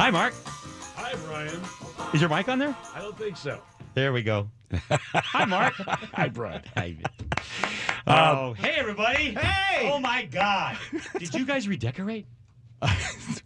Hi, Mark. Hi, Brian. Is your mic on there? I don't think so. There we go. Hi, Mark. Hi, Brian. Hi. Oh, hey, everybody. Hey! Oh, my God. Did you guys redecorate?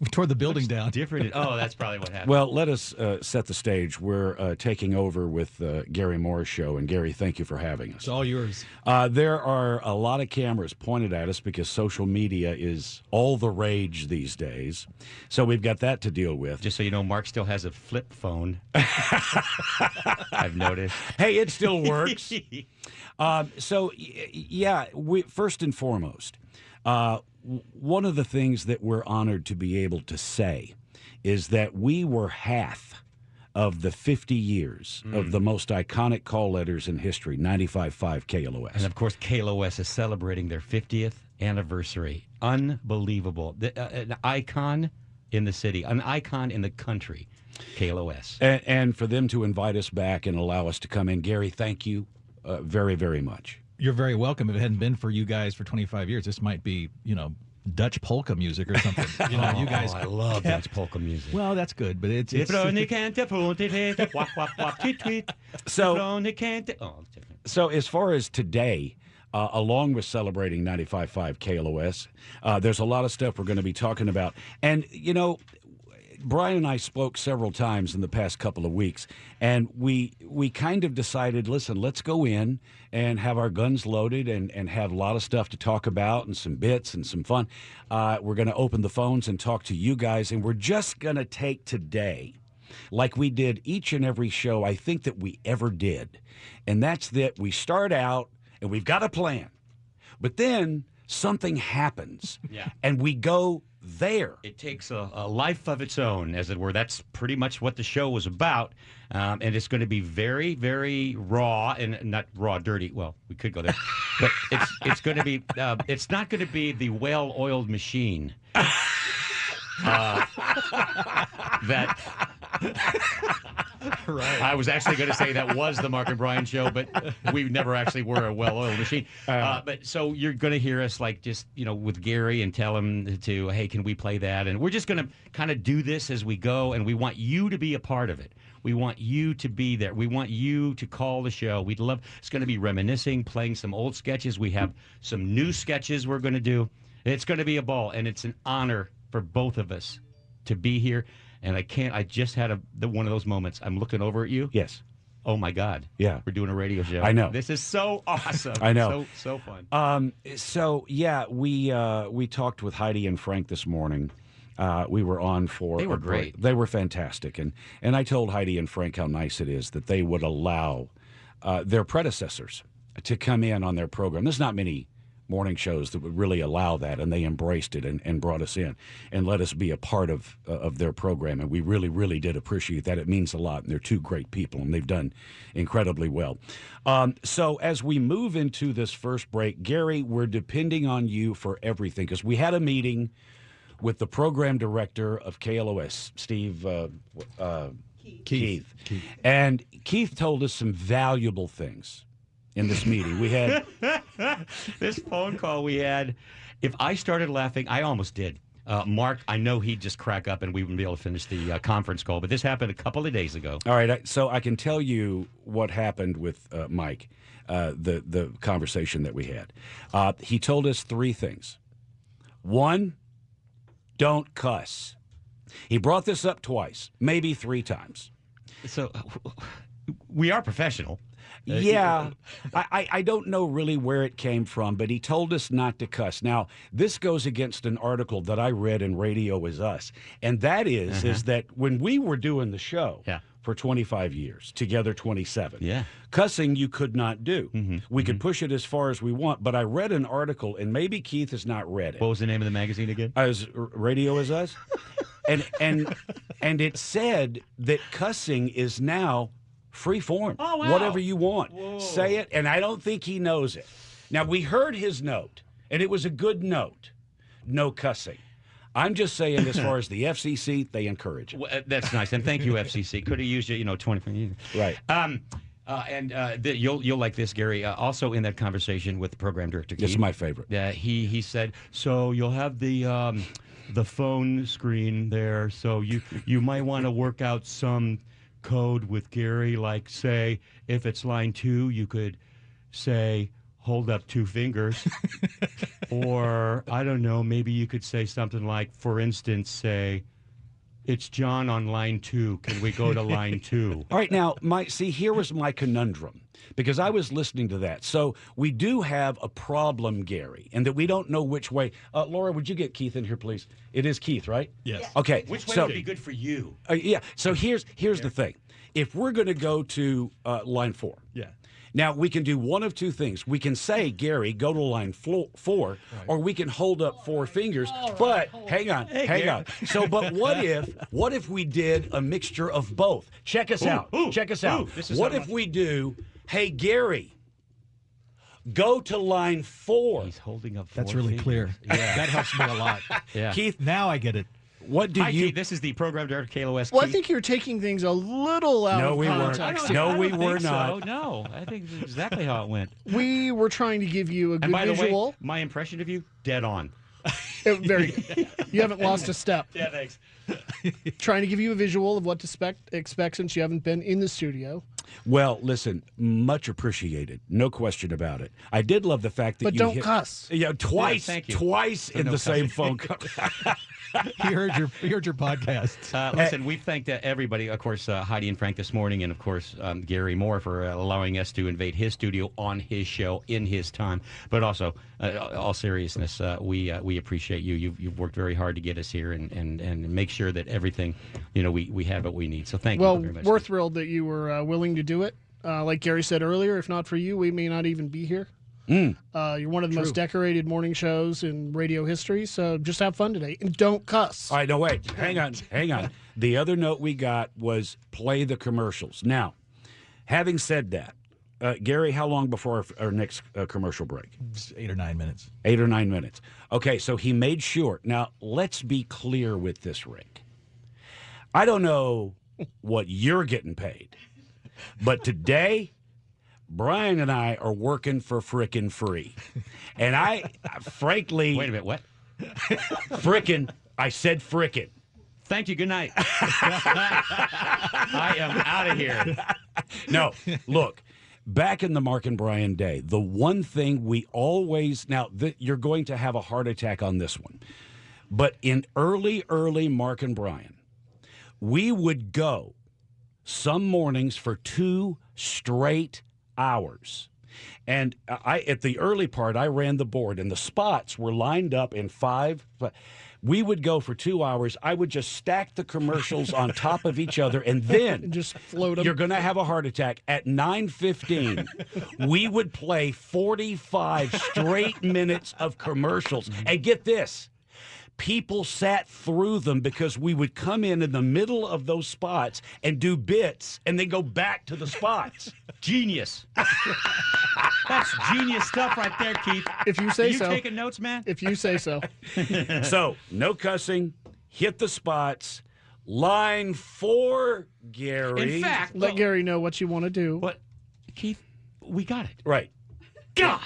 We tore the building down. Different. Oh, that's probably what happened. Well, let us set the stage. We're taking over with Gary Moore's show. And, Gary, thank you for having us. It's all yours. There are a lot of cameras pointed at us because social media is all the rage these days. So we've got that to deal with. Just so you know, Mark still has a flip phone. I've noticed. Hey, it still works. First and foremost, one of the things that we're honored to be able to say is that we were half of the 50 years of the most iconic call letters in history, 95.5 KLOS. And, of course, KLOS is celebrating their 50th anniversary. Unbelievable. An icon in the city, an icon in the country, KLOS. And for them to invite us back and allow us to come in, Gary, thank you very, very much. You're very welcome. If it hadn't been for you guys for 25 years, this might be, Dutch polka music or something. You guys. I love Dutch polka music. Well, that's good, but it's So as far as today, along with celebrating 95.5 KLOS, there's a lot of stuff we're going to be talking about. And, Brian and I spoke several times in the past couple of weeks, and we kind of decided, listen, let's go in and have our guns loaded and have a lot of stuff to talk about and some bits and some fun. We're going to open the phones and talk to you guys, and we're just going to take today, like we did each and every show I think that we ever did, and that's that we start out and we've got a plan, but then something happens, and we go there. It takes a life of its own, as it were. That's pretty much what the show was about. And it's going to be very, very raw, and not raw, dirty. Well, we could go there. But it's going to be, it's not going to be the well-oiled machine that... Right. I was actually going to say that was the Mark and Brian show, but we never actually were a well-oiled machine. But so you're going to hear us with Gary and tell him hey, can we play that? And we're just going to kind of do this as we go, and we want you to be a part of it. We want you to be there. We want you to call the show. We'd love. It's going to be reminiscing, playing some old sketches. We have some new sketches we're going to do. It's going to be a ball, and it's an honor for both of us to be here. And I just had one of those moments. I'm looking over at you. Yes. Oh, my God. Yeah. We're doing a radio show. I know. This is so awesome. I know. So fun. We talked with Heidi and Frank this morning. We were on for... They were great. They were fantastic. And I told Heidi and Frank how nice it is that they would allow their predecessors to come in on their program. There's not many morning shows that would really allow that, and they embraced it and brought us in and let us be a part of their program, and we really, really did appreciate that. It means a lot, and they're two great people, and they've done incredibly well. So as we move into this first break, Gary, we're depending on you for everything, because we had a meeting with the program director of KLOS, Steve Keith. And Keith told us some valuable things in this meeting. We had this phone call we had. If I started laughing, I almost did. Mark, I know he'd just crack up and we wouldn't be able to finish the conference call, but this happened a couple of days ago. All right, so I can tell you what happened with Mike, the conversation that we had. He told us three things. One, don't cuss. He brought this up twice, maybe three times. So we are professional. Yeah, I don't know really where it came from, but he told us not to cuss. Now, this goes against an article that I read in Radio Is Us, and that is that when we were doing the show for 25 years, together 27, cussing you could not do. We could push it as far as we want, but I read an article, and maybe Keith has not read it. What was the name of the magazine again? Radio Is Us, and it said that cussing is now free form. Oh, wow. Whatever you want. Whoa. Say it, and I don't think he knows it. Now, we heard his note, and it was a good note. No cussing. I'm just saying, as far as the FCC, they encourage it. Well, that's nice, and thank you, FCC. Could have used you, 20 years. Right. You'll like this, Gary. Also in that conversation with the program director, This is my favorite. he said, so you'll have the the phone screen there. So you might want to work out some code with Gary, like say if it's line 2, you could say hold up 2 fingers, or I don't know, maybe you could say something like, for instance, say, it's John on line 2. Can we go to line 2? All right, now, here was my conundrum, because I was listening to that. So we do have a problem, Gary, and that we don't know which way. Laura, would you get Keith in here, please? It is Keith, right? Yes. Okay. Which way would be good for you? Yeah. So here's the thing. If we're going to go to line 4, Yeah. now we can do one of 2 things. We can say, Gary, go to line 4, or we can hold up 4 fingers. But hang on. So, but what if we did a mixture of both? Check us out. Check us out. What if we do, hey, Gary, go to line 4? He's holding up 4 That's really fingers. clear. Yeah. That helps me a lot. Yeah. Keith, Now I get it. what do Hi, you? Keith. This is the program director, KLOS. Well, I Keith. think you're taking things a little out No, of we weren't. context. No, I don't we think were so. not. No, I think this is exactly how it went. We were trying to give you a And good by the visual. way, my impression of you, dead on. Very good. You haven't lost a step. Yeah, thanks. Trying to give you a visual of what to expect since you haven't been in the studio. Well, listen, much appreciated, no question about it. I did love the fact that But you don't hit, cuss. Yeah, twice, Yeah, thank you. twice in no the same cussing. phone call. He heard your podcast. Listen, we've thanked everybody, of course, Heidi and Frank this morning, and of course, Gary Moore for allowing us to invade his studio on his show in his time. But also, all seriousness, we appreciate you. You've worked very hard to get us here and make sure that everything, we have what we need. So thank Well, you very much. we're thrilled that you were willing to do it. Like Gary said earlier, if not for you, we may not even be here. You're one of the most decorated morning shows in radio history, so just have fun today. And don't cuss. All right, no, wait, hang on. The other note we got was play the commercials. Now, having said that, Gary, how long before our next commercial break? It's 8 or 9 minutes. 8 or 9 minutes. Okay, so he made sure. Now, let's be clear with this, Rick. I don't know what you're getting paid, but today, Brian and I are working for frickin' free. And I, frankly... Wait a minute, what? Frickin', I said frickin'. Thank you. Good night. I am out of here. No, look, back in the Mark and Brian day, the one thing we always... Now, you're going to have a heart attack on this one. But in early Mark and Brian, we would go some mornings for 2 straight hours. And at the early part, I ran the board, and the spots were lined up in 5. We would go for 2 hours. I would just stack the commercials on top of each other, and then Just float them. you're going to have a heart attack. At 9:15, we would play 45 straight minutes of commercials. And get this. People sat through them because we would come in the middle of those spots and do bits and then go back to the spots. Genius. That's genius stuff right there, Keith. If you say you so. taking notes, man? If you say so. So, no cussing, hit the spots. Line 4, Gary. In fact, Let Gary know what you want to do. what, Keith, we got it. Right. God.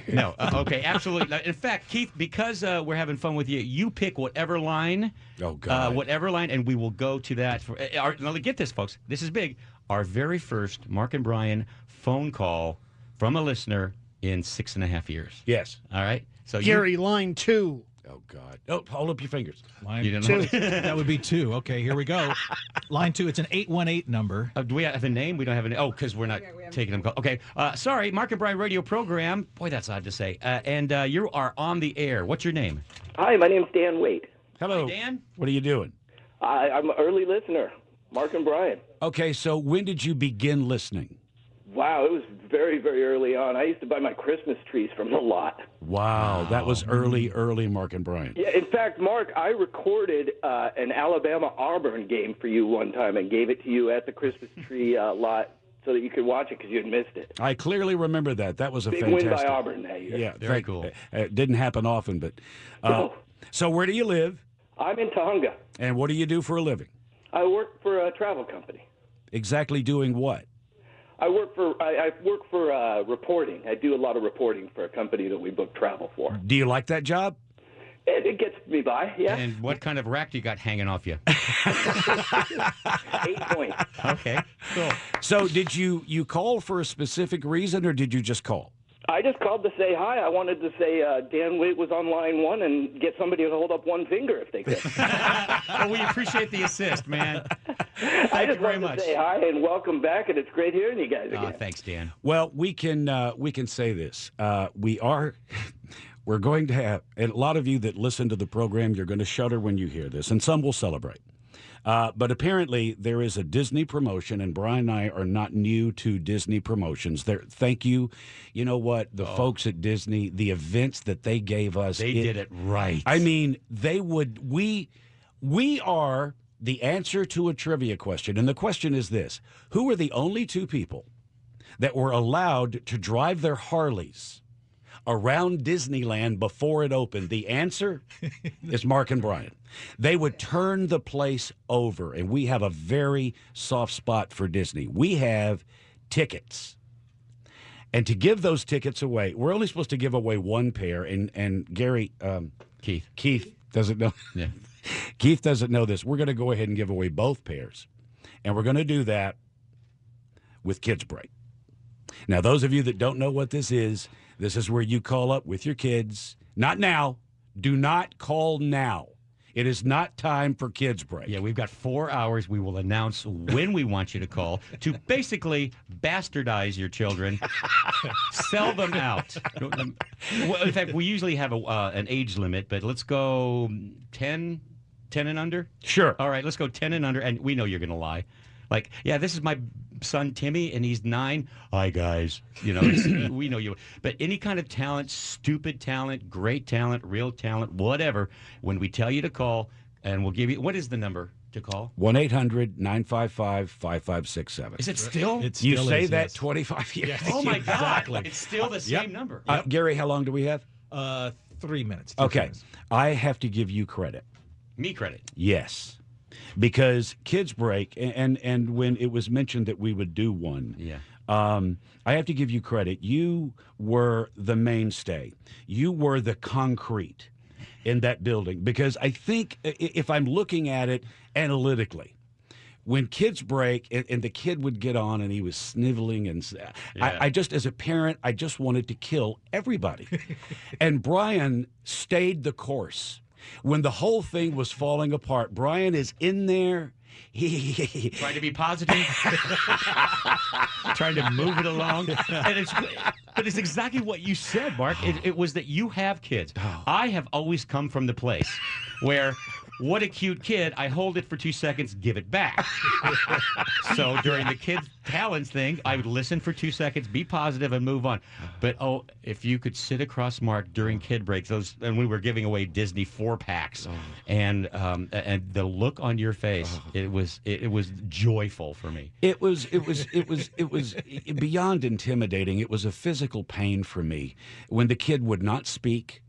No. Okay. Absolutely. In fact, Keith, because we're having fun with you, you pick whatever line. Oh, God. Whatever line, and we will go to that. Now, get this, folks. This is big. Our very first Mark and Brian phone call from a listener in 6.5 years. Yes. All right. So Gary, line 2. Oh, God. Oh, hold up your fingers. Line You didn't 2. That would be 2. Okay, here we go. Line 2. It's an 818 number. Do we have a name? We don't have a name. Oh, because we're not taking them. Okay. Sorry, Mark and Brian radio program. Boy, that's odd to say. And you are on the air. What's your name? Hi, my name's Dan Waite. Hello. Hi, Dan. What are you doing? I'm an early listener, Mark and Brian. Okay, so when did you begin listening? Wow, it was very, very early on. I used to buy my Christmas trees from the lot. Wow, that was early Mark and Brian. Yeah, in fact, Mark, I recorded an Alabama-Auburn game for you one time and gave it to you at the Christmas tree lot so that you could watch it because you had missed it. I clearly remember that. That was a Big fantastic win by Auburn that year. Yeah, Very cool. It didn't happen often, but No. so where do you live, I'm in Tonga. and what do you do for a living? I work for a travel company. Exactly doing what? I work for reporting. I do a lot of reporting for a company that we book travel for. Do you like that job? It gets me by, yeah. And what kind of rack do you got hanging off you? 8 points. Okay, cool. So did you call for a specific reason, or did you just call? I just called to say hi. I wanted to say Dan Witt was on line 1 and get somebody to hold up one finger if they could. Well, we appreciate the assist, man. I just very wanted much. to say hi and welcome back, and it's great hearing you guys again. Thanks, Dan. Well, we can say this. We're going to have, and a lot of you that listen to the program, you're going to shudder when you hear this, and some will celebrate. But apparently there is a Disney promotion, and Brian and I are not new to Disney promotions. Thank you. You know what? The folks at Disney, the events that they gave us. They did it right. I mean, we are the answer to a trivia question. And the question is this: who are the only two people that were allowed to drive their Harleys around Disneyland before it opened? The answer is Mark and Brian. They would turn the place over, and we have a very soft spot for Disney. We have tickets. And to give those tickets away, we're only supposed to give away one pair, and Gary, Keith doesn't know. Yeah. Keith doesn't know this. We're going to go ahead and give away both pairs, and we're going to do that with Kids Break. Now, those of you that don't know what this is where you call up with your kids. Not now. Do not call now. It is not time for Kids Break. Yeah, we've got 4 hours. We will announce when we want you to call to basically bastardize your children, sell them out. Well, in fact, we usually have an age limit, but let's go 10 and under? Sure. All right, let's go 10 and under, and we know you're going to lie. Like, yeah, this is my son Timmy, and he's 9. Hi, guys. You know, we know you. But any kind of talent, stupid talent, great talent, real talent, whatever, when we tell you to call, and we'll give you, what is the number to call? 1-800-955-5567. Is it still? It You still say is, that yes. 25 years. Yes. Oh, my God. Exactly. It's still the same number. Gary, how long do we have? 3 minutes. 2 Okay. minutes. I have to give you credit. Me credit. Yes. Because Kids Break, and when it was mentioned that we would do one, I have to give you credit. You were the mainstay. You were the concrete in that building. Because I think, if I'm looking at it analytically, when Kids Break and the kid would get on and he was sniveling, and I just, as a parent, I just wanted to kill everybody. And Brian stayed the course. When the whole thing was falling apart, Brian is in there. Trying to be positive, trying to move it along, but it's exactly what you said, Mark. It was that you have kids. I have always come from the place where, what a cute kid, I hold it for 2 seconds, give it back. So during the kids' talents thing, I would listen for 2 seconds, be positive, and move on. But if you could sit across Mark during Kid Breaks, and we were giving away Disney 4-packs, and the look on your face, it was joyful for me. It was beyond intimidating. It was a physical pain for me when the kid would not speak.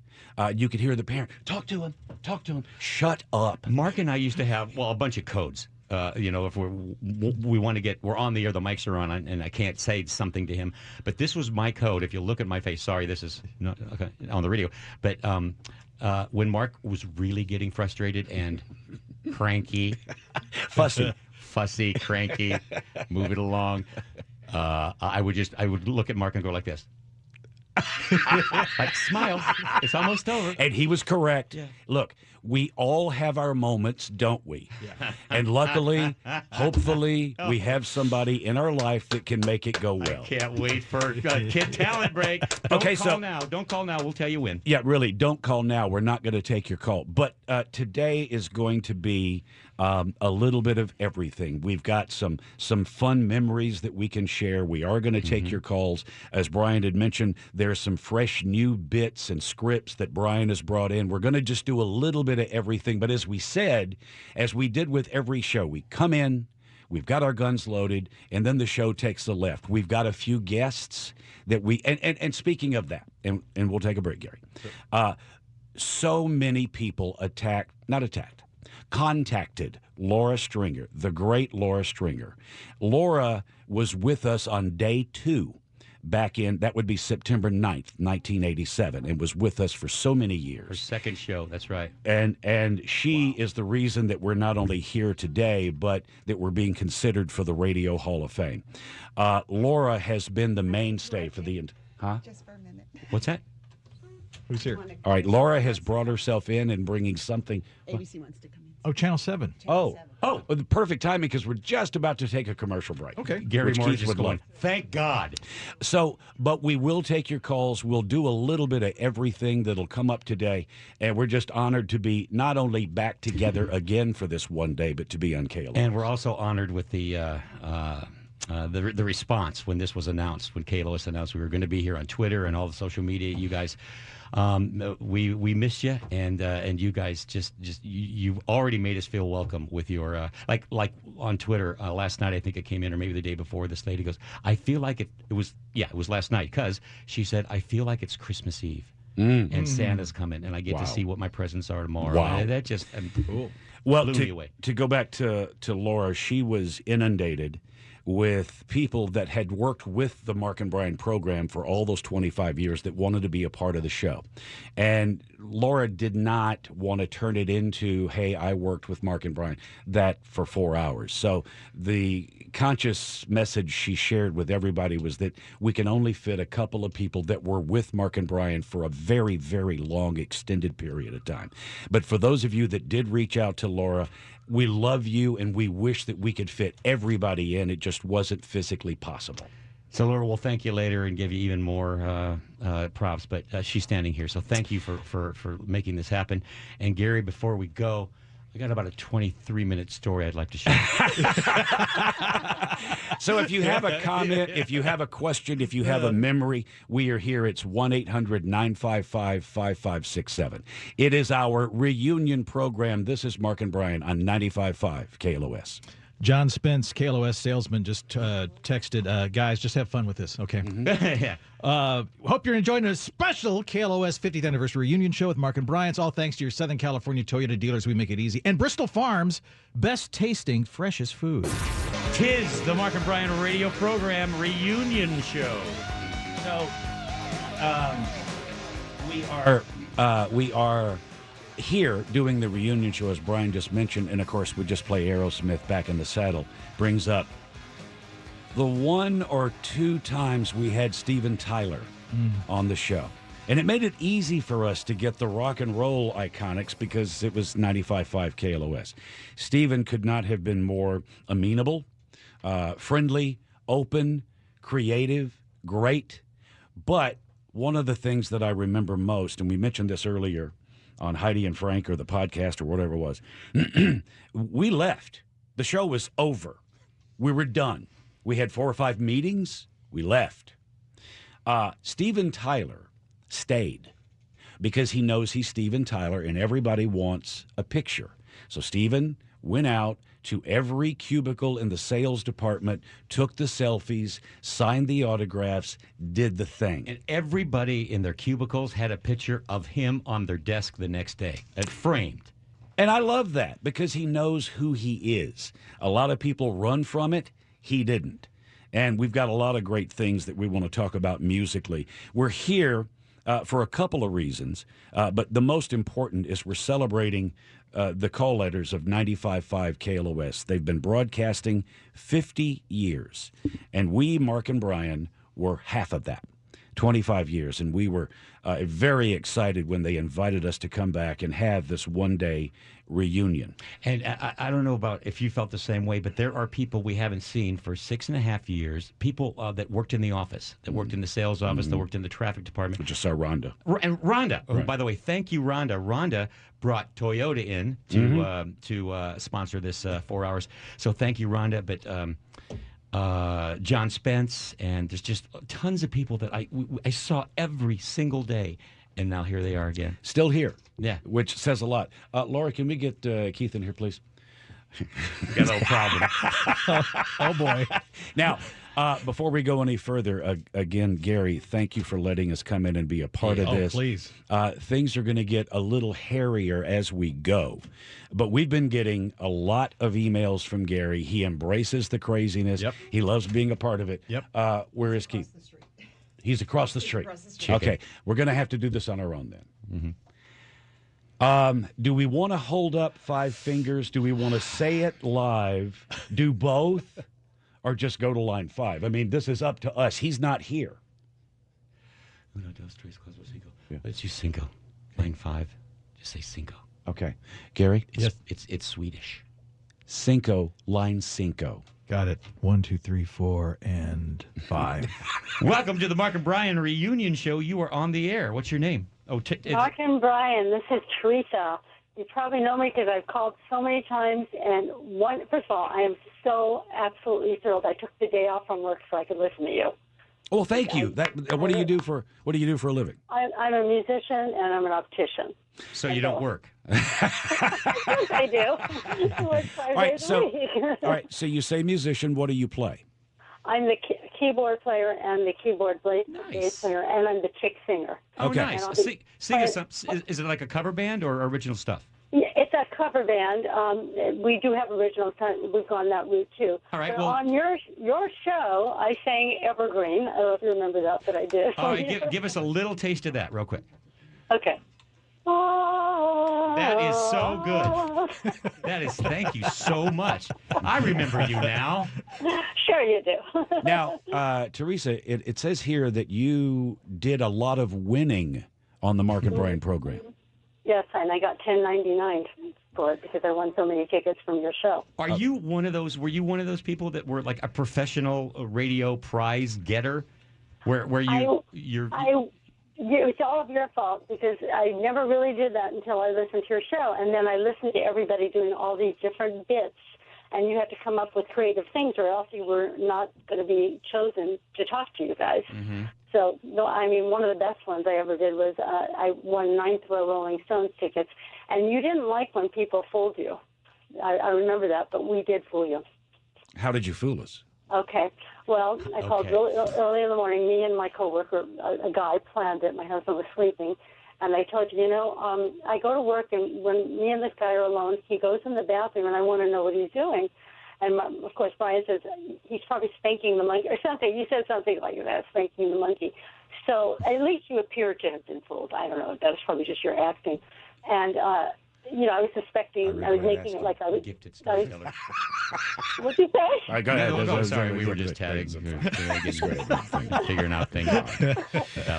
You could hear the parent, talk to him, shut up. Mark and I used to have, a bunch of codes. If we want to we're on the air, the mics are on, and I can't say something to him. But this was my code. If you look at my face, sorry, this is not on the radio. But when Mark was really getting frustrated and cranky, fussy, cranky, move it along, I would look at Mark and go like this. Like, smile. It's almost over. And he was correct. Yeah. Look, we all have our moments, don't we? Yeah. And luckily, hopefully, we have somebody in our life that can make it go well. I can't wait for a Kid Talent Break. Don't call now. Don't call now. We'll tell you when. Yeah, really, don't call now. We're not going to take your call. But today is going to be a little bit of everything. We've got some fun memories that we can share. We are going to take your calls. As Brian had mentioned, there's some fresh new bits and scripts that Brian has brought in. We're going to just do a little bit of everything. But as we said, as we did with every show, we come in, we've got our guns loaded, and then the show takes the left. We've got a few guests that and speaking of that, and we'll take a break, Gary. Sure. So many people contacted Laura Stringer, the great Laura Stringer. Laura was with us on day 2 back in, that would be September 9th, 1987, and was with us for so many Her years. second show, that's right. And she is the reason that we're not only here today, but that we're being considered for the Radio Hall of Fame. Laura has been the mainstay for the... Just for a minute. What's that? Who's here? All right, Laura has brought herself in and bringing something... ABC wants to come in. Oh, Channel 7. Oh, the perfect timing because we're just about to take a commercial break. Okay. Gary Which Moore Keith just would going, love. thank God. So, but we will take your calls. We'll do a little bit of everything that'll come up today. And we're just honored to be not only back together again for this one day, but to be on KLOS. And we're also honored with the response when this was announced, when KLOS announced we were going to be here on Twitter and all the social media. You guys, we missed you, and you guys you've already made us feel welcome with your like on Twitter last night. I think it came in, or maybe the day before. This lady goes, I feel like it was last night, because she said, I feel like it's Christmas Eve. And Santa's coming, and I get to see what my presents are tomorrow. Wow. And that just cool. Well, blew me away. to go back to Laura, she was inundated with people that had worked with the Mark and Brian program for all those 25 years that wanted to be a part of the show. And Laura did not want to turn it into, hey, I worked with Mark and Brian, that for 4 hours. So the conscious message she shared with everybody was that we can only fit a couple of people that were with Mark and Brian for a very, very long, extended period of time. But for those of you that did reach out to Laura, we love you, and we wish that we could fit everybody in. It just wasn't physically possible. So, Laura, we'll thank you later and give you even more props, but she's standing here. So thank you for making this happen. And, Gary, before we go, I got about a 23-minute story I'd like to share. So if you have a comment, if you have a question, if you have a memory, we are here. It's 1-800-955-5567. It is our reunion program. This is Mark and Brian on 95.5 KLOS. John Spence, KLOS salesman, just texted, guys, just have fun with this, okay? Yeah. Hope you're enjoying a special KLOS 50th anniversary reunion show with Mark and Brian. It's all thanks to your Southern California Toyota dealers. We make it easy. And Bristol Farms, best tasting, freshest food. Tis the Mark and Brian radio program reunion show. So, We are here doing the reunion show, as Brian just mentioned, and of course we just play Aerosmith, Back in the Saddle, brings up the one or two times we had Steven Tyler on the show. And it made it easy for us to get the rock and roll iconics because it was 95.5 KLOS. Steven could not have been more amenable, friendly, open, creative, great. But one of the things that I remember most, and we mentioned this earlier on Heidi and Frank or the podcast or whatever it was, we left. The show was over. We were done. We had 4 or 5 meetings. We left. Steven Tyler stayed because he knows he's Steven Tyler and everybody wants a picture. So Steven went out to every cubicle in the sales department, took the selfies, signed the autographs, did the thing. And everybody in their cubicles had a picture of him on their desk the next day, framed. And I love that because he knows who he is. A lot of people run from it. He didn't. And we've got a lot of great things that we want to talk about musically. We're here for a couple of reasons, but the most important is we're celebrating the call letters of 95.5 KLOS. They've been broadcasting 50 years, and we, Mark and Brian, were half of that, 25 years, and we were very excited when they invited us to come back and have this one-day reunion. And I don't know about if you felt the same way, but there are people we haven't seen for 6.5 years, people that worked in the office, that worked in the sales office, that worked in the traffic department. We just saw Rhonda. And Rhonda, oh, by the way, thank you, Rhonda. Rhonda brought Toyota in to sponsor this 4 hours. So thank you, Rhonda. But John Spence, and there's just tons of people that I saw every single day. And now here they are again. Still here. Yeah. Which says a lot. Laura, can we get Keith in here, please? Got a little problem. Oh, boy. Now, before we go any further, again, Gary, thank you for letting us come in and be a part of this. Please. Things are going to get a little hairier as we go. But we've been getting a lot of emails from Gary. He embraces the craziness. Yep. He loves being a part of it. Yep. Where is Keith? He's across the street. Across the street. Okay, we're going to have to do this on our own then. Do we want to hold up 5 fingers? Do we want to say it live? Do both? Or just go to line 5? I mean, this is up to us. He's not here. Uno, dos, tres, cuatro, cinco. Let's use cinco. Line 5. Just say cinco. Okay. Gary? It's Swedish. Cinco, line cinco. Got it. 1, 2, 3, 4, and 5. Welcome to the Mark and Brian reunion show. You are on the air. What's your name? Mark and Brian, this is Teresa. You probably know me because I've called so many times. And first of all, I am so absolutely thrilled. I took the day off from work so I could listen to you. Oh, thank you. What do you do for a living? I'm a musician and I'm an optician. So you don't work. Yes, I do. I work 5 days a week. All right. So you say musician. What do you play? I'm the keyboard player and the keyboard bass player, and I'm the chick singer. Oh, Okay. nice. Sing us some. Is it like a cover band or original stuff? Yeah, it's a cover band. We do have originals. We've gone that route too. All right. But Well, on your show, I sang Evergreen. I don't know if you remember that, but I did. all right. Give us a little taste of that, real quick. Okay. That is so good. Thank you so much. I remember you now. Sure you do. Now, Teresa, it says here that you did a lot of winning on the Mark and Brian program. Yes, and I got $10.99 for it because I won so many tickets from your show. Were you one of those people that were like a professional radio prize getter? It's all of your fault because I never really did that until I listened to your show. And then I listened to everybody doing all these different bits. And you had to come up with creative things or else you were not going to be chosen to talk to you guys. Mm-hmm. So, no, I mean, one of the best ones I ever did was I won 9th row Rolling Stones tickets. And you didn't like when people fooled you. I remember that, but we did fool you. How did you fool us? Okay. Well, I called really early in the morning. Me and my coworker, a guy, planned it. My husband was sleeping. And I told you, I go to work, and when me and this guy are alone, he goes in the bathroom, and I want to know what he's doing. And, of course, Brian says he's probably spanking the monkey or something. You said something like that, spanking the monkey. So at least you appear to have been fooled. I don't know. That was probably just your acting. And, I was suspecting, I was making it like I was. Gifted storyteller. What'd you say? I got it. Sorry, we were just chatting, figuring out things.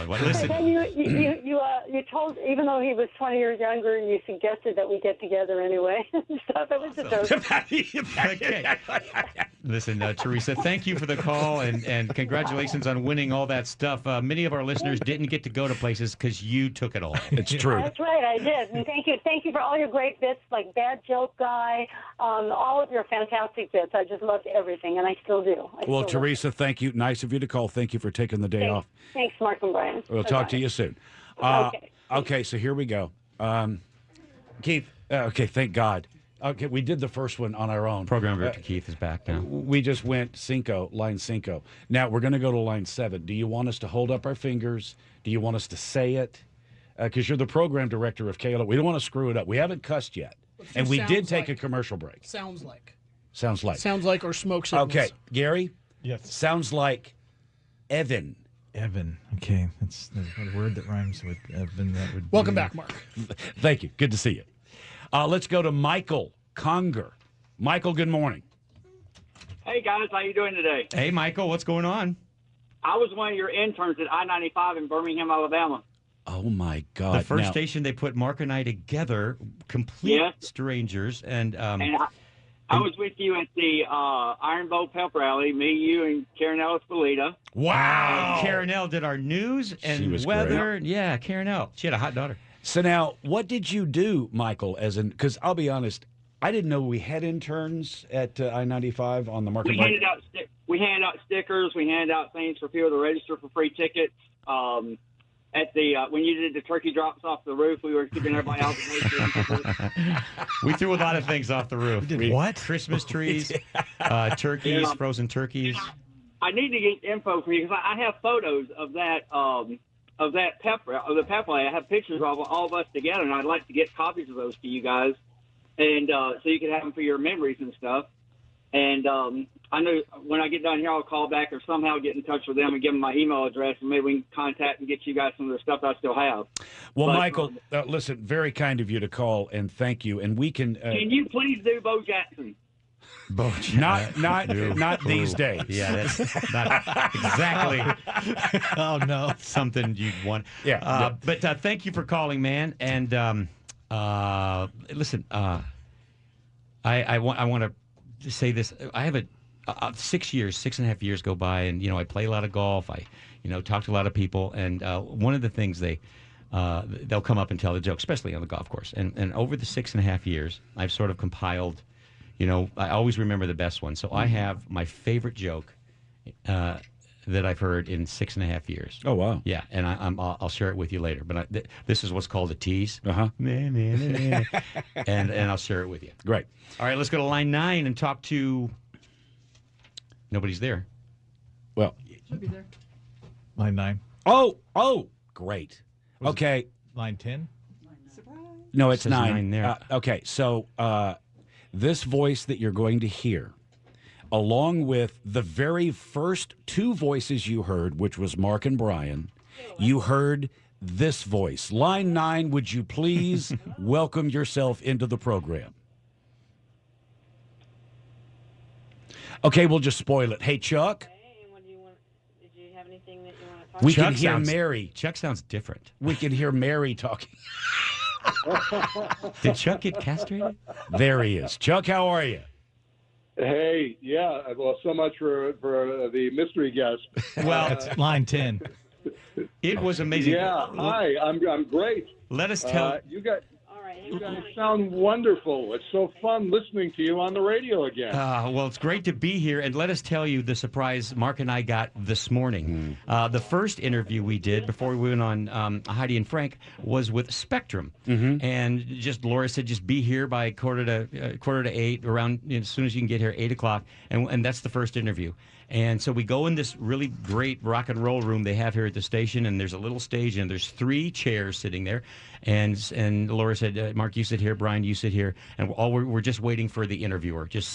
Listen. Then you told, even though he was 20 years younger, you suggested that we get together anyway. So that was a Okay. Listen, Teresa, thank you for the call and congratulations on winning all that stuff. Many of our listeners didn't get to go to places because you took it all. It's true. That's right, I did. And thank you for all your great bits, like Bad Joke Guy, all of your fantastic bits. I just loved everything, and I still do. Well, Teresa, thank you. Nice of you to call. Thank you for taking the day off. Thanks, Mark and Brian. We'll talk to you soon. Okay, so here we go. Keith, okay, thank God. Okay, we did the first one on our own. Program director Keith is back now. We just went line cinco. Now we're going to go to line 7. Do you want us to hold up our fingers? Do you want us to say it? Because you're the program director of KLOS. We don't want to screw it up. We haven't cussed yet. And we did take a commercial break. Sounds like. Sounds like or smoke signals. Okay, Gary? Yes. Sounds like Evan. Evan. Okay, that's a word that rhymes with Evan. That would Welcome back, Mark. Thank you. Good to see you. Let's go to Michael Conger. Michael, good morning. Hey, guys. How you doing today? Hey, Michael, what's going on? I was one of your interns at I-95 in Birmingham, Alabama. Oh, my God. The first station they put Mark and I together, complete strangers. And I was with you at the Iron Bowl pep rally, me, you, and Karen Ellis-Belita. Wow. Karen L did our news and weather. Great. Yeah, Karen L. She had a hot daughter. So now, what did you do, Michael, because I'll be honest, I didn't know we had interns at I-95 on the Mark and Brian. We handed out stickers. We handed out things for people to register for free tickets. At the when you did the turkey drops off the roof, we were keeping everybody out. We threw a lot of things off the roof. What? Christmas trees, turkeys, frozen turkeys. I need to get info for you because I have photos of that pep rally. I have pictures of all of us together, and I'd like to get copies of those to you guys, and so you can have them for your memories and stuff. And I know when I get down here, I'll call back or somehow get in touch with them and give them my email address, and maybe we can contact and get you guys some of the stuff I still have. Well, But, Michael, listen, very kind of you to call, and thank you. And we can. Can you please do Bo Jackson? Not these days. Yeah, that's not exactly Oh, no. something you'd want. Yeah. But thank you for calling, man. And listen, I want to say this. I have 6.5 years go by, and I play a lot of golf. I talk to a lot of people, and one of the things they'll come up and tell the joke, especially on the golf course. And over the 6.5 years, I've sort of compiled. I always remember the best one. So I have my favorite joke that I've heard in 6.5 years. Oh, wow. Yeah, and I'll share it with you later. But this is what's called a tease. Uh-huh. And I'll share it with you. Great. All right, let's go to line 9 and talk to. Nobody's there. Well. Should be there. Line 9. Oh, great. Okay. Line 10. No, it's Says 9. 9 there. Okay, so this voice that you're going to hear, along with the very first 2 voices you heard, which was Mark and Brian, you heard this voice. Line 9, would you please welcome yourself into the program? Okay, we'll just spoil it. Hey, Chuck. What do you want? Did you have anything that you want to talk We Chuck can hear sounds- Mary. Chuck sounds different. We can hear Mary talking. Did Chuck get castrated? There he is. Chuck, how are you? Hey, yeah. Well, so much for the mystery guest. Well, That's line 10. it was amazing. Yeah. Hi. I'm great. Let us tell. You guys sound wonderful. It's so fun listening to you on the radio again. Well, it's great to be here, and let us tell you the surprise Mark and I got this morning. The first interview we did before we went on Heidi and Frank was with Spectrum, and just Laura said, just be here by quarter to 8, around as soon as you can get here, 8 o'clock, and that's the first interview. And so we go in this really great rock and roll room they have here at the station, and there's a little stage, and there's 3 chairs sitting there. And Laura said, Mark, you sit here, Brian, you sit here, and we're just waiting for the interviewer, just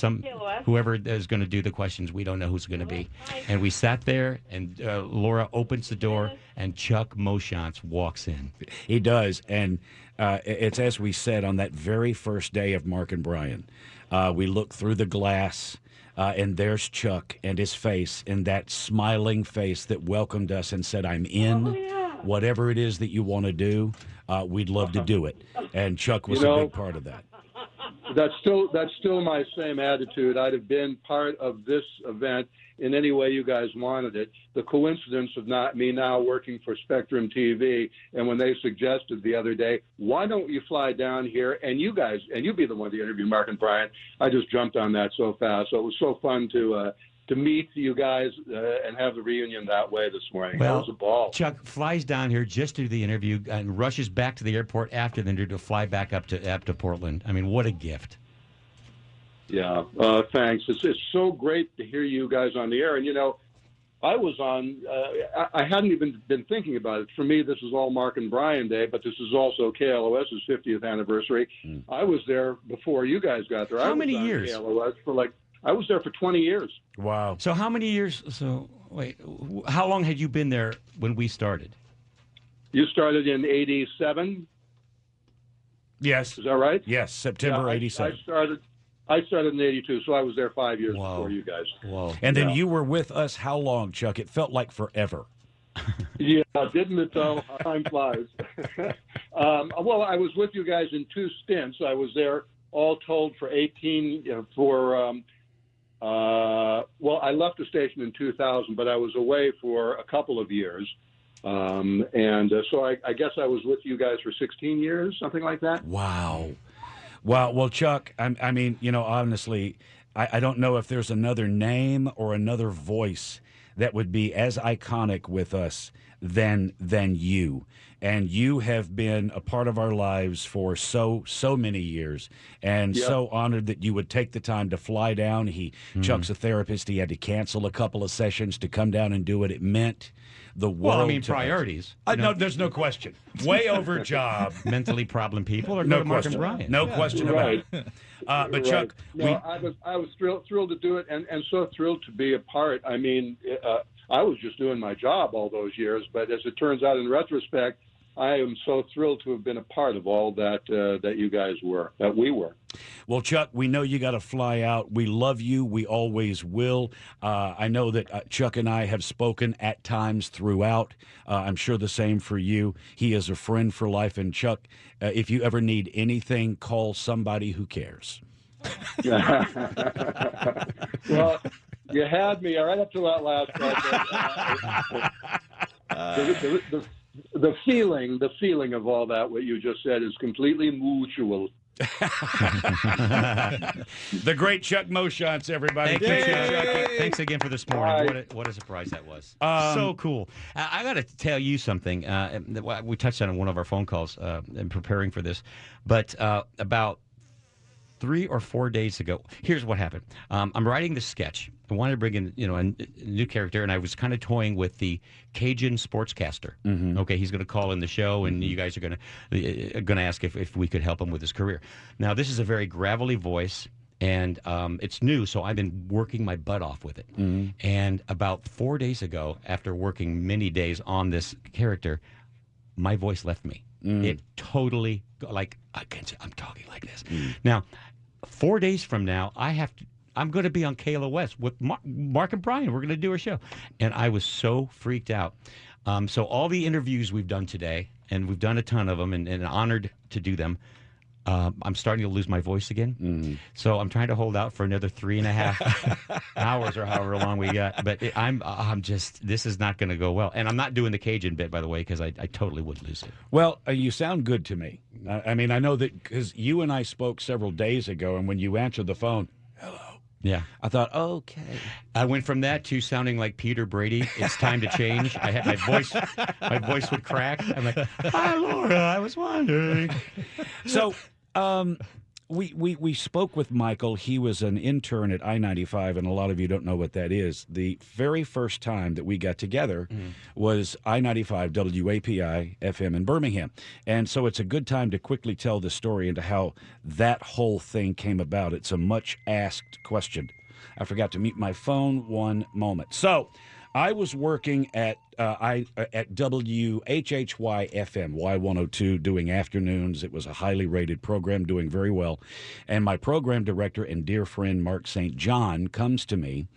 whoever is going to do the questions. We don't know who's going to be. And we sat there, and Laura opens the door, and Chuck Moshontz walks in. He does, and it's as we said on that very first day of Mark and Brian. We looked through the glass, and there's Chuck and his face, and that smiling face that welcomed us and said, I'm in. Whatever it is that you want to do, we'd love to do it. And Chuck was a big part of that. That's still my same attitude. I'd have been part of this event in any way you guys wanted it. The coincidence of me now working for Spectrum TV, and when they suggested the other day, why don't you fly down here and you be the one to interview Mark and Brian, I just jumped on that so fast. So it was so fun to meet you guys and have the reunion that way this morning. Well, that was a ball. Chuck flies down here just to do the interview and rushes back to the airport after the interview to fly back up to Portland. I mean, what a gift. Yeah, thanks. It's so great to hear you guys on the air. And, I was on, I hadn't even been thinking about it. For me, this is all Mark and Brian Day, but this is also KLOS's 50th anniversary. I was there before you guys got there. How I was many on years? KLOS I was there for 20 years. Wow. So how many years? So wait, how long had you been there when we started? You started in 87? Yes. Is that right? Yes, September Yeah, 87. I started in 82, so I was there 5 years Whoa. before you guys. Whoa. And then you were with us how long, Chuck? It felt like forever. Yeah, didn't it though? Time flies. Well, I was with you guys in 2 stints. I was there all told for 18, well, I left the station in 2000, but I was away for a couple of years. So I guess I was with you guys for 16 years, something like that. Wow. Well, Chuck, I mean, honestly, I don't know if there's another name or another voice that would be as iconic with us than you. And you have been a part of our lives for so many years, and so honored that you would take the time to fly down. Chuck's a therapist. He had to cancel a couple of sessions to come down and do it. It meant the world. Well, I mean, to us. priorities. No, there's no question. Way over job. Mentally problem people, or No go to Mark question. and Brian. No question about it. But Chuck, I was thrilled to do it, and so thrilled to be a part. I mean, I was just doing my job all those years, but as it turns out, in retrospect, I am so thrilled to have been a part of all that you guys were, that we were. Well, Chuck, we know you got to fly out. We love you. We always will. I know that Chuck and I have spoken at times throughout. I'm sure the same for you. He is a friend for life. And Chuck, if you ever need anything, call somebody who cares. Well, you had me right up to that last part. The feeling of all that, what you just said, is completely mutual. The great Chuck Moshontz, everybody. Thanks again for this morning. What a surprise that was. So cool. I got to tell you something. We touched on it in one of our phone calls in preparing for this, but about 3 or 4 days ago, here's what happened. I'm writing this sketch. I wanted to bring in, a new character, and I was kind of toying with the Cajun sportscaster. Mm-hmm. Okay, he's going to call in the show, and you guys are going to ask if we could help him with his career. Now, this is a very gravelly voice, and it's new, so I've been working my butt off with it. Mm-hmm. And about 4 days ago, after working many days on this character, my voice left me. It totally, I'm talking like this. Now, 4 days from now, I'm going to be on KLOS with Mark and Brian. We're going to do a show. And I was so freaked out. So all the interviews we've done today, and we've done a ton of them, and honored to do them, I'm starting to lose my voice again. So I'm trying to hold out for another 3.5 hours or however long we got. But I'm just, this is not going to go well. And I'm not doing the Cajun bit, by the way, because I totally would lose it. Well, you sound good to me. I mean, I know that because you and I spoke several days ago, and when you answered the phone, hello. Yeah. I thought, okay. I went from that to sounding like Peter Brady. It's time to change. I had my voice would crack. I'm like, hi, Laura, I was wondering. So, we spoke with Michael. He was an intern at I-95, and a lot of you don't know what that is. The very first time that we got together was I-95 WAPI FM in Birmingham. And so it's a good time to quickly tell the story into how that whole thing came about. It's a much asked question. I forgot to mute my phone one moment. So I was working at WHHY FM, Y102, doing afternoons. It was a highly rated program, doing very well. And my program director and dear friend, Mark St. John, comes to me,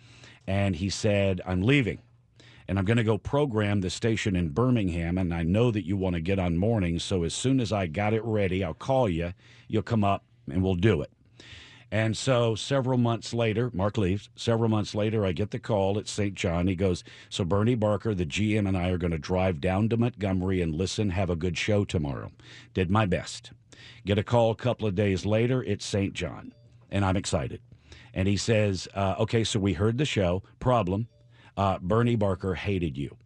and he said, I'm leaving, and I'm going to go program the station in Birmingham, and I know that you want to get on mornings, so as soon as I got it ready, I'll call you. You'll come up, and we'll do it. And so several months later, Mark leaves. Several months later, I get the call at St. John. He goes, so Bernie Barker, the GM, and I are going to drive down to Montgomery and listen, have a good show tomorrow. Did my best. Get a call a couple of days later, it's St. John, and I'm excited. And he says, okay, so we heard the show. Problem, Bernie Barker hated you.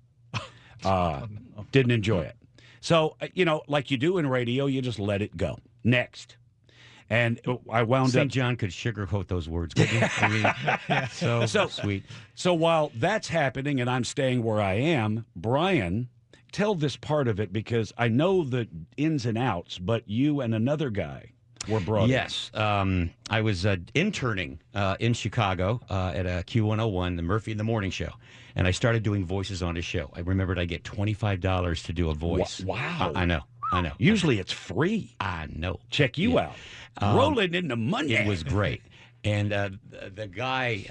Didn't enjoy it. So, like you do in radio, you just let it go. Next. And I wound up. St. John could sugarcoat those words, couldn't he? I mean, so sweet. So while that's happening and I'm staying where I am, Brian, tell this part of it because I know the ins and outs, but you and another guy were brought in. Yes. I was interning in Chicago at a Q101, the Murphy in the Morning Show. And I started doing voices on his show. I remembered I get $25 to do a voice. Wow. I know. Usually it's free. I know. Check you out. Rolling in the money. It was great. And the guy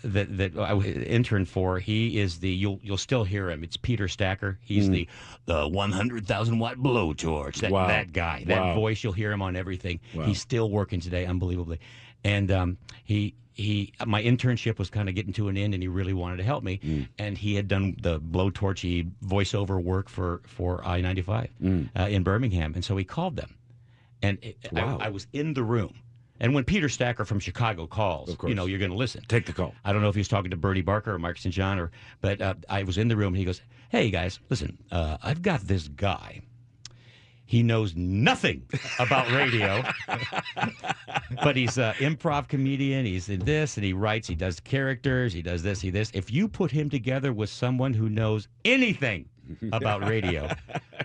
that I interned for, he is you'll still hear him. It's Peter Stacker. He's the 100,000 watt blowtorch. That guy. That voice, you'll hear him on everything. Wow. He's still working today, unbelievably. And my internship was kind of getting to an end, and he really wanted to help me. And he had done the blowtorchy voiceover work for I-95 in Birmingham, and so he called them. And I was in the room, And when Peter Stacker from Chicago calls, Of course. you know, you're going to listen. Take the call. I don't know if he was talking to Bernie Barker or Mark St. John, but I was in the room and he goes, "Hey guys, listen, I've got this guy. He knows nothing about radio, but he's an improv comedian. He's in this and he writes. He does characters. He does this. If you put him together with someone who knows anything about radio,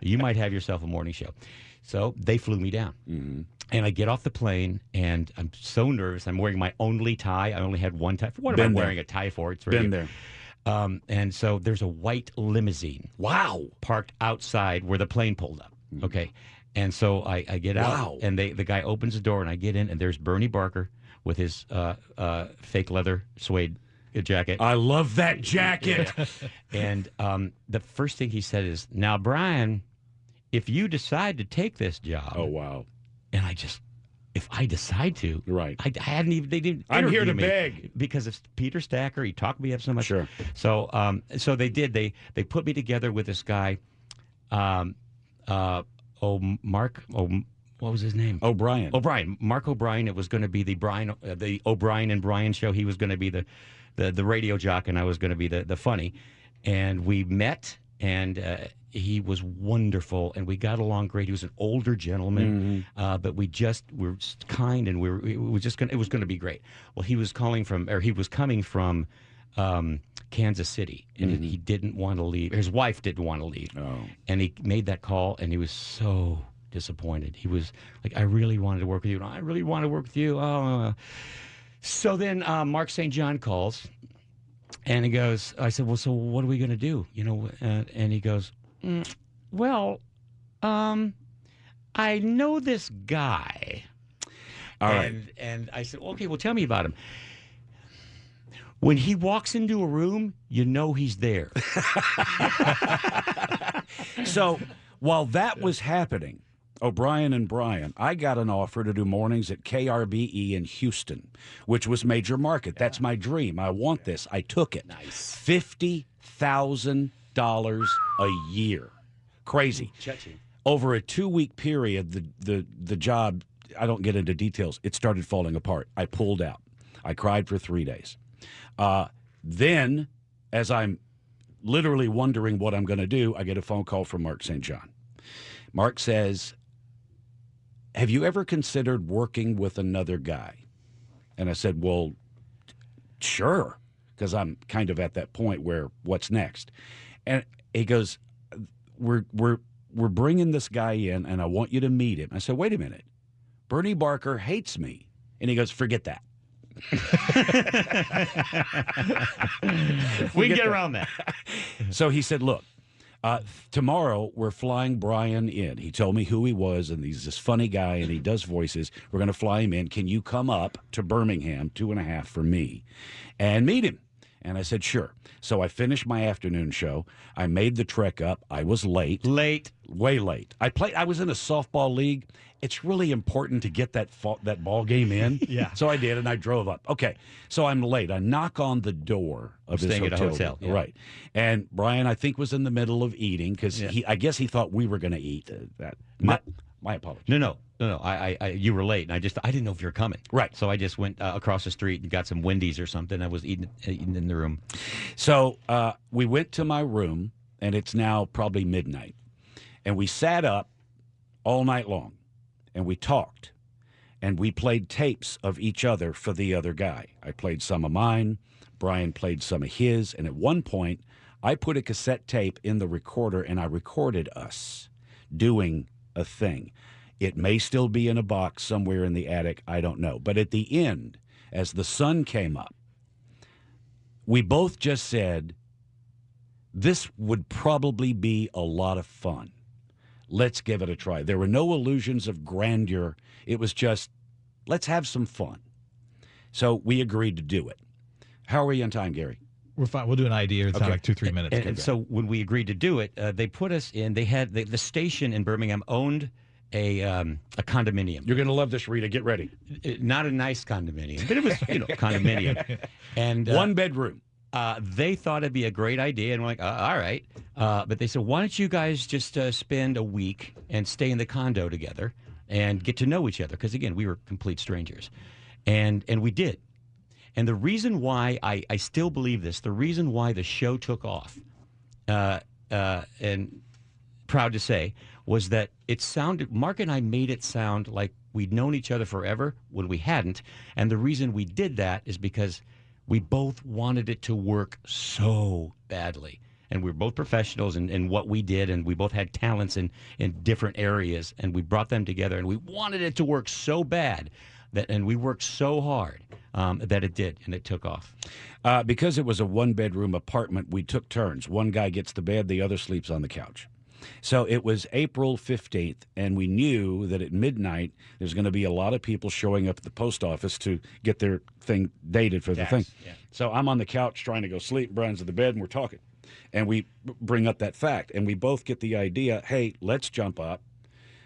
you might have yourself a morning show." So they flew me down. Mm-hmm. And I get off the plane, and I'm so nervous. I'm wearing my only tie. I only had one tie. What am Been I there. wearing a tie for? It's Been radio. there. And so there's a white limousine. Wow. Parked outside where the plane pulled up. Okay. And so I get out, Wow. and the guy opens the door, and I get in, and there's Bernie Barker with his fake leather suede jacket. I love that jacket. And the first thing he said is, "Now, Brian, if you decide to take this job," Oh, wow. and if I decide to, Right. I hadn't even, they didn't. I'm here interview to me beg. because of Peter Stacker. He talked me up so much. Sure. So, so they did. They put me together with this guy. Mark. What was his name? O'Brien. O'Brien. Mark O'Brien. It was going to be the O'Brien and Brian show. He was going to be the radio jock, and I was going to be the funny. And we met, and he was wonderful, and we got along great. He was an older gentleman, but we were kind, and it was going to be great. Well, he was coming from Kansas City, and he didn't want to leave. His wife didn't want to leave, and he made that call, and he was so disappointed. He was like, "I really wanted to work with you. I really want to work with you." So then Mark St. John calls, and he goes, I said, "Well, so what are we going to do?" You know, and he goes, "Well, I know this guy." All right. And I said, "Okay, well, tell me about him." When he walks into a room, you know he's there. So while that was happening, O'Brien and Brian, I got an offer to do mornings at KRBE in Houston, which was major market. That's my dream. I want this. I took it. Nice. $50,000 a year. Crazy. Over a 2-week period, the job, I don't get into details, it started falling apart. I pulled out. I cried for 3 days. Then, as I'm literally wondering what I'm going to do, I get a phone call from Mark St. John. Mark says, "Have you ever considered working with another guy?" And I said, "Well, sure," because I'm kind of at that point where what's next. And he goes, we're bringing this guy in, and I want you to meet him." I said, "Wait a minute. Bernie Barker hates me." And he goes, "Forget that." We can get around that. So he said, "Look, tomorrow we're flying Brian in." He told me who he was, and he's this funny guy, and he does voices. We're going to fly him in. Can you come up to Birmingham, 2.5 for me, and meet him? And I said, "Sure." So I finished my afternoon show. I made the trek up. I was late. Way late. I was in a softball league. It's really important to get that ball game in. Yeah. So I did, and I drove up. Okay. So I'm late. I knock on the door of his Staying at a hotel. room. Right. And Brian, I think, was in the middle of eating because I guess he thought we were going to eat. My apologies. No. You were late, and I didn't know if you were coming. Right. So I just went across the street and got some Wendy's or something. I was eating in the room. So we went to my room, and it's now probably midnight. And we sat up all night long, and we talked, and we played tapes of each other for the other guy. I played some of mine. Brian played some of his. And at one point, I put a cassette tape in the recorder, and I recorded us doing a thing. It may still be in a box somewhere in the attic. I don't know. But at the end, as the sun came up, we both just said, this would probably be a lot of fun. Let's give it a try. There were no illusions of grandeur. It was just, let's have some fun. So we agreed to do it. How are we on time, Gary? We're fine. We'll do an idea. It's like 2-3 minutes. And so when we agreed to do it, they put us in. They had the station in Birmingham owned a condominium. You're going to love this, Rita. Get ready. Not a nice condominium, but it was condominium. And one bedroom. They thought it'd be a great idea, and we're like, all right. But they said, why don't you guys just spend a week and stay in the condo together? and get to know each other, because again, we were complete strangers, and we did. And the reason why I still believe this, the reason why the show took off, and proud to say, was that it sounded, Mark and I made it sound like we'd known each other forever when we hadn't. And the reason we did that is because we both wanted it to work so badly. And we were both professionals in what we did, and we both had talents in different areas, and we brought them together, and we wanted it to work so bad, and we worked so hard that it did, and it took off. Because it was a one-bedroom apartment, we took turns. One guy gets the bed, the other sleeps on the couch. So it was April 15th, and we knew that at midnight there's going to be a lot of people showing up at the post office to get their thing dated for the thing. Yeah. So I'm on the couch trying to go sleep. Brian's at the bed, and we're talking. And we bring up that fact, and we both get the idea, hey, let's jump up.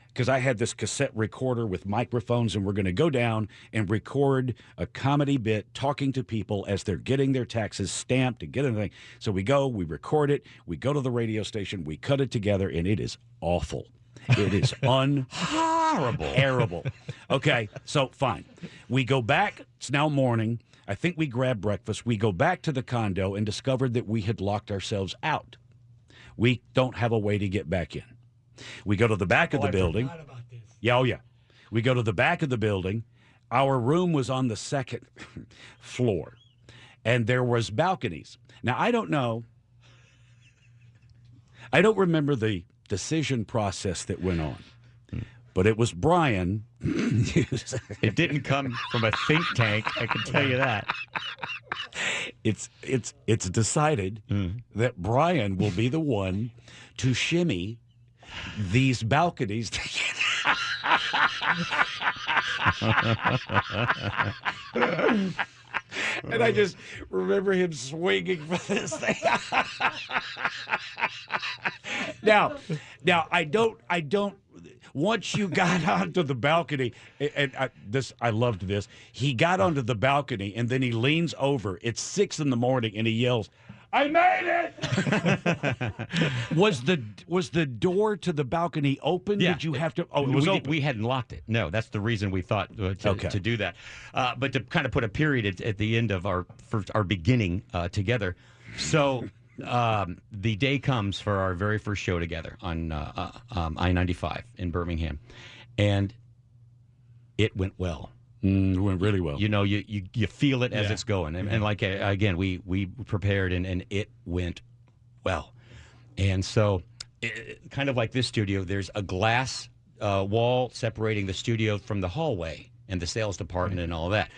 Because I had this cassette recorder with microphones, and we're going to go down and record a comedy bit talking to people as they're getting their taxes stamped and getting everything. So we go, we record it, we go to the radio station, we cut it together, and it is awful. It is Horrible. terrible. Okay, so fine. We go back. It's now morning. I think we grabbed breakfast. We go back to the condo and discovered that we had locked ourselves out. We don't have a way to get back in. We go to the back of the building. Yeah, oh yeah. We go to the back of the building. Our room was on the second floor, and there was balconies. Now, I don't know. I don't remember the decision process that went on, but it was Brian. It didn't come from a think tank, I can tell you that. It's decided that Brian will be the one to shimmy these balconies. And I just remember him swinging for this thing. Now, I don't. Once you got onto the balcony, and I loved this. He got onto the balcony, and then he leans over. It's 6 a.m, and he yells, "I made it!" Was the door to the balcony open? Yeah. Did you have to? Oh, it was open. We hadn't locked it. No, that's the reason we thought to do that. But to kind of put a period at the end of our beginning together. So the day comes for our very first show together on I-95 in Birmingham, and it went well. It went really well. You know, you feel it as it's going. And like, again, we prepared, and it went well. And so, kind of like this studio, there's a glass wall separating the studio from the hallway and the sales department and all that.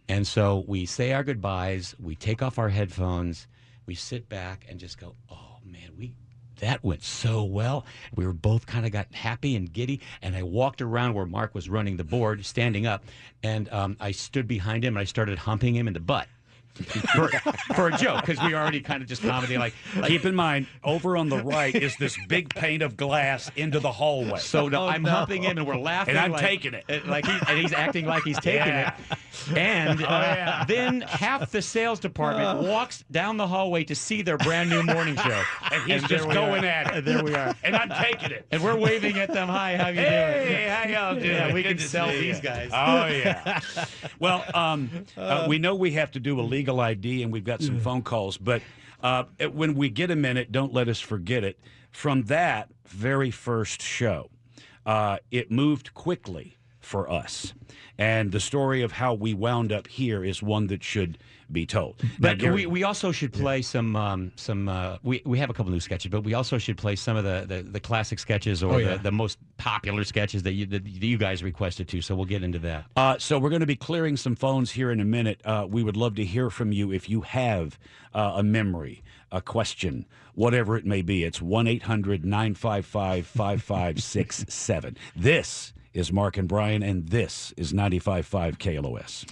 And so we say our goodbyes, we take off our headphones, we sit back and just go, oh, man, that went so well. We were both kind of got happy and giddy, and I walked around where Mark was running the board, standing up, and I stood behind him, and I started humping him in the butt. For a joke, because we already kind of just comedy like Keep in mind, over on the right is this big pane of glass into the hallway. So I'm humping him, and we're laughing, and I'm like, taking it, and he's acting like he's taking it. And then half the sales department walks down the hallway to see their brand new morning show, and he's just going at it. And there we are, and I'm taking it, and we're waving at them. Hi, how you doing? Hey, how y'all doing? Yeah, we Good can to sell see these you. guys. Oh yeah. Well, we know we have to do a legal ID, and we've got some phone calls, but when we get a minute, don't let us forget it. From that very first show, it moved quickly for us, and the story of how we wound up here is one that should be told. But Now, Gary, we also should play some we have a couple new sketches, but we also should play some of the classic sketches or the most popular sketches that you guys requested to. So we'll get into that. So we're going to be clearing some phones here in a minute. We would love to hear from you if you have a memory, a question, whatever it may be. It's 1-800-955-5567. This is Mark and Brian, and this is 95.5 KLOS.